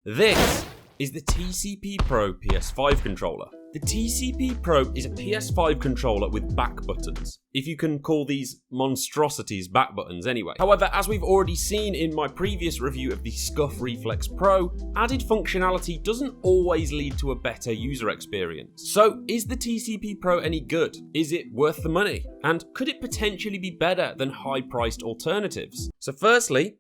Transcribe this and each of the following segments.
This is the TCP Pro PS5 controller. The TCP Pro is a PS5 controller with back buttons, if you can call these monstrosities back buttons anyway. However, as we've already seen in my previous review of the SCUF Reflex Pro, added functionality doesn't always lead to a better user experience. So is the TCP Pro any good? Is it worth the money? And could it potentially be better than high-priced alternatives? So firstly,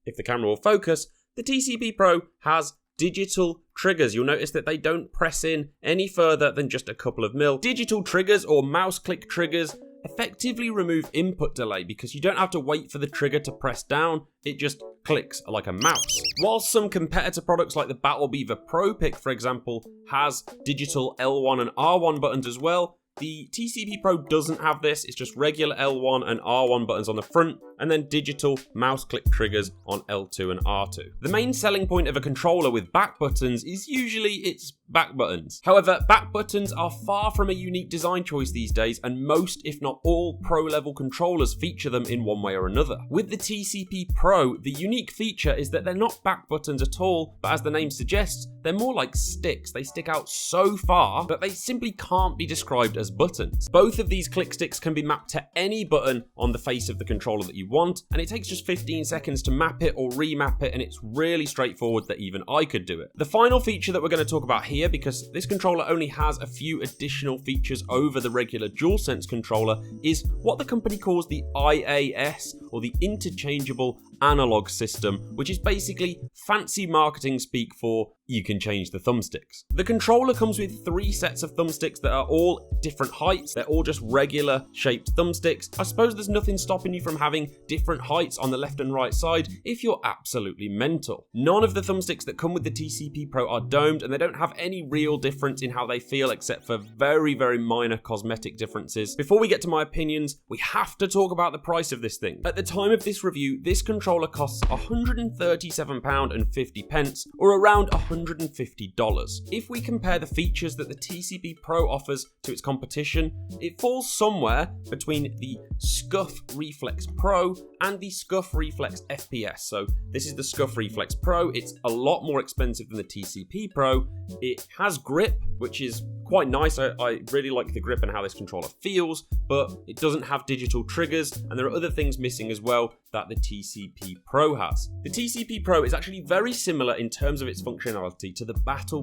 if the camera will focus, the TCP Pro has digital triggers. You'll notice that they don't press in any further than just a couple of mil. Digital triggers or mouse click triggers effectively remove input delay because you don't have to wait for the trigger to press down, it just clicks like a mouse. While some competitor products like the Beaver Pro Pick, for example, has digital L1 and R1 buttons as well, the TCP Pro doesn't have this. It's just regular L1 and R1 buttons on the front, and then digital mouse click triggers on L2 and R2. The main selling point of a controller with back buttons is usually its back buttons. However, back buttons are far from a unique design choice these days, and most, if not all, pro-level controllers feature them in one way or another. With the TCP Pro, the unique feature is that they're not back buttons at all, but as the name suggests, they're more like sticks. They stick out so far that they simply can't be described as buttons. Both of these click sticks can be mapped to any button on the face of the controller that you want, and it takes just 15 seconds to map it or remap it, and it's really straightforward that even I could do it. The final feature that we're going to talk about here, because this controller only has a few additional features over the regular DualSense controller, is what the company calls the IAS, or the Interchangeable Analog System, which is basically fancy marketing speak for you can change the thumbsticks. The controller comes with 3 sets of thumbsticks that are all different heights. They're all just regular shaped thumbsticks. I suppose there's nothing stopping you from having different heights on the left and right side if you're absolutely mental. None of the thumbsticks that come with the TCP Pro are domed, and they don't have any real difference in how they feel except for very, very minor cosmetic differences. Before we get to my opinions, we have to talk about the price of this thing. At the time of this review, this controller costs £137.50, or around $150. If we compare the features that the TCP Pro offers to its competition, it falls somewhere between the SCUF Reflex Pro and the SCUF Reflex FPS. So this is the SCUF Reflex Pro. It's a lot more expensive than the TCP Pro. It has grip, which is quite nice. I really like the grip and how this controller feels, but it doesn't have digital triggers, and there are other things missing as well that the TCP Pro has. The TCP Pro is actually very similar in terms of its functionality to the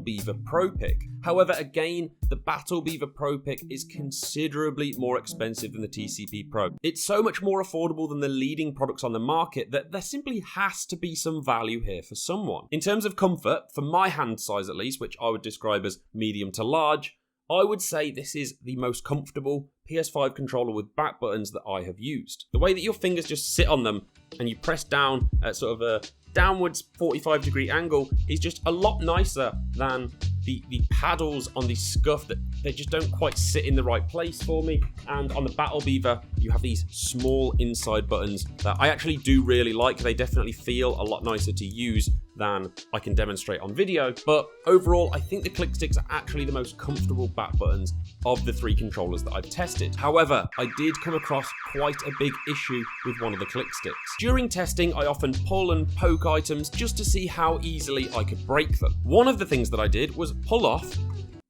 Beaver Pro Pick. However, again, the Beaver Pro Pick is considerably more expensive than the TCP Pro. It's so much more affordable than the leading products on the market that there simply has to be some value here for someone. In terms of comfort, for my hand size at least, which I would describe as medium to large, I would say this is the most comfortable PS5 controller with back buttons that I have used. The way that your fingers just sit on them and you press down at sort of a downwards 45-degree angle is just a lot nicer than the paddles on the SCUF, that they just don't quite sit in the right place for me. And on the Beaver, you have these small inside buttons that I actually do really like. They definitely feel a lot nicer to use than I can demonstrate on video, but overall I think the click sticks are actually the most comfortable back buttons of the 3 controllers that I've tested. However, I did come across quite a big issue with one of the click sticks. During testing, I often pull and poke items just to see how easily I could break them. One of the things that I did was pull off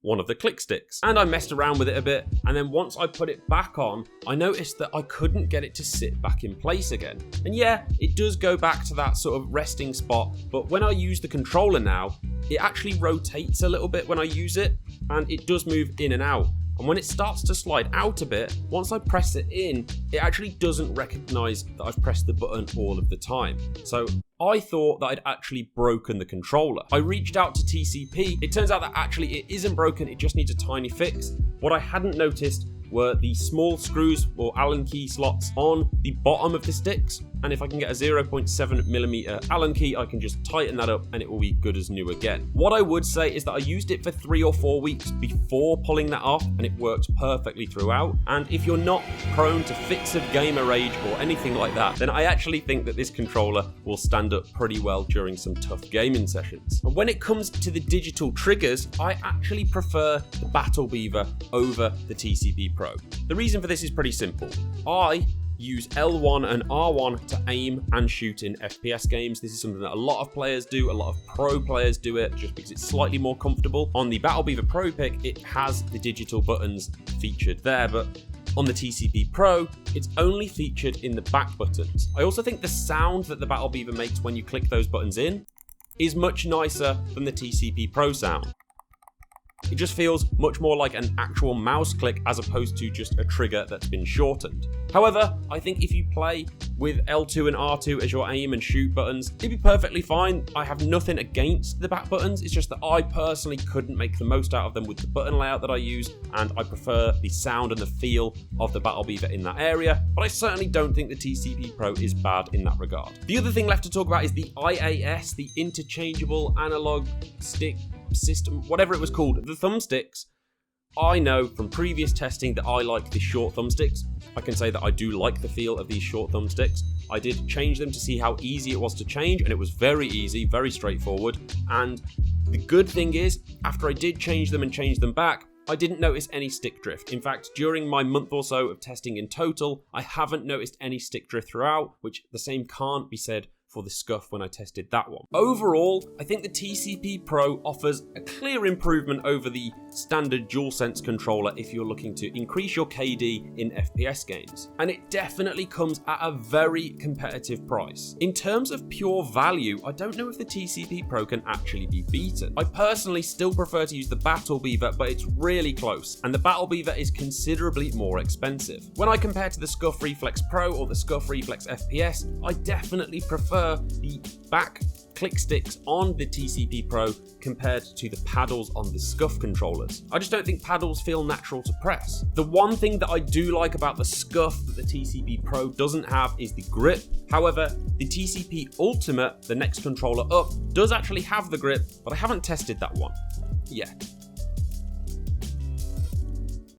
one of the click sticks, and I messed around with it a bit, and then once I put it back on, I noticed that I couldn't get it to sit back in place again. And yeah, it does go back to that sort of resting spot, but when I use the controller now, it actually rotates a little bit when I use it, and it does move in and out. And when it starts to slide out a bit, once I press it in, it actually doesn't recognize that I've pressed the button all of the time. So I thought that I'd actually broken the controller. I reached out to TCP. It turns out that actually it isn't broken, it just needs a tiny fix. What I hadn't noticed were the small screws or Allen key slots on the bottom of the sticks. And if I can get a 0.7mm Allen key, I can just tighten that up and it will be good as new again. What I would say is that I used it for 3 or 4 weeks before pulling that off, and it worked perfectly throughout. And if you're not prone to fits of gamer rage or anything like that, then I actually think that this controller will stand up pretty well during some tough gaming sessions. And when it comes to the digital triggers, I actually prefer the Beaver over the TCP Pro. The reason for this is pretty simple. I use L1 and R1 to aim and shoot in FPS games. This is something that a lot of players do, a lot of pro players do it just because it's slightly more comfortable. On the Battle Beaver Pro pick, it has the digital buttons featured there, but on the TCP Pro, it's only featured in the back buttons. I also think the sound that the Battle Beaver makes when you click those buttons in is much nicer than the TCP Pro sound. It just feels much more like an actual mouse click as opposed to just a trigger that's been shortened. However, I think if you play with L2 and R2 as your aim and shoot buttons, it'd be perfectly fine. I have nothing against the back buttons, it's just that I personally couldn't make the most out of them with the button layout that I use, and I prefer the sound and the feel of the Battle Beaver in that area, but I certainly don't think the TCP Pro is bad in that regard. The other thing left to talk about is the IAS, the Interchangeable Analog Stick System, whatever it was called, the thumbsticks. I know from previous testing that I like the short thumbsticks. I can say that I do like the feel of these short thumbsticks. I did change them to see how easy it was to change, and it was very easy, very straightforward. And the good thing is, after I did change them and change them back, I didn't notice any stick drift. In fact, during my month or so of testing in total, I haven't noticed any stick drift throughout, which the same can't be said for the SCUF when I tested that one. Overall, I think the TCP Pro offers a clear improvement over the standard DualSense controller if you're looking to increase your KD in FPS games. And it definitely comes at a very competitive price. In terms of pure value, I don't know if the TCP Pro can actually be beaten. I personally still prefer to use the Battle Beaver, but it's really close, and the Battle Beaver is considerably more expensive. When I compare to the SCUF Reflex Pro or the SCUF Reflex FPS, I definitely prefer the back click sticks on the TCP Pro compared to the paddles on the SCUF controllers. I just don't think paddles feel natural to press. The one thing that I do like about the SCUF that the TCP Pro doesn't have is the grip. However, the TCP Ultimate, the next controller up, does actually have the grip, but I haven't tested that one yet.